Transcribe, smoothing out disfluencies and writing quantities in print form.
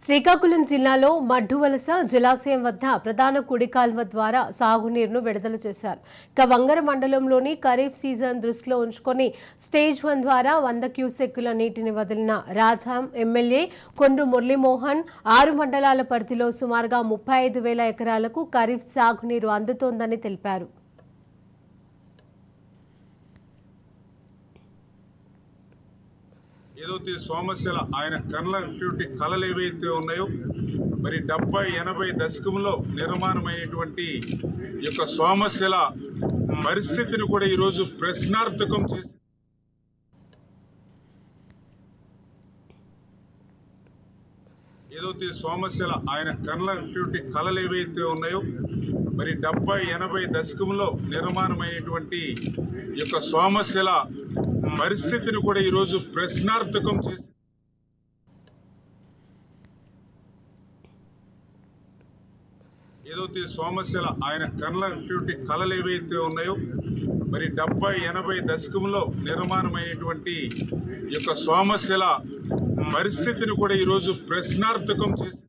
శ్రీకాకుళం జిల్లాలో మడ్డువలస జలాశయం వద్ద ప్రధాన కుడి కాల్వ ద్వారా సాగునీరును విడుదల చేశారు. ఇక వంగర మండలంలోని ఖరీఫ్ సీజన్ దృష్టిలో ఉంచుకొని స్టేజ్ 1 ద్వారా 100 క్యూసెక్కుల నీటిని వదిలిన రాజాం ఎమ్మెల్యే కొండ్రు మురళీమోహన్ 6 మండలాల పరిధిలో సుమారుగా 35,000 ఎకరాలకు ఖరీఫ్ సాగునీరు అందుతోందని తెలిపారు. ఏదైతే సమస్యల ఆయన కన్నటువంటి కళలు ఏవైతే ఉన్నాయో మరి 70-80 దశకంలో నిర్మాణమైనటువంటి యొక్క సమస్యల పరిస్థితిని కూడా ఈరోజు ప్రశ్నార్థకం చేసి ఏదైతే సమస్యల ఆయన కన్నటువంటి కళలు ఏవైతే ఉన్నాయో మరి 70-80 దశకంలో నిర్మాణమైనటువంటి యొక్క సమస్యల పరిస్థితిని కూడా ఈరోజు ప్రశ్నార్థకం చేసి ఏదైతే సమస్యల ఆయన కన్నటువంటి కళలు ఏవైతే ఉన్నాయో మరి 70-80 దశకంలో నిర్మాణమైనటువంటి యొక్క సమస్యల పరిస్థితిని కూడా ఈరోజు ప్రశ్నార్థకం చేసి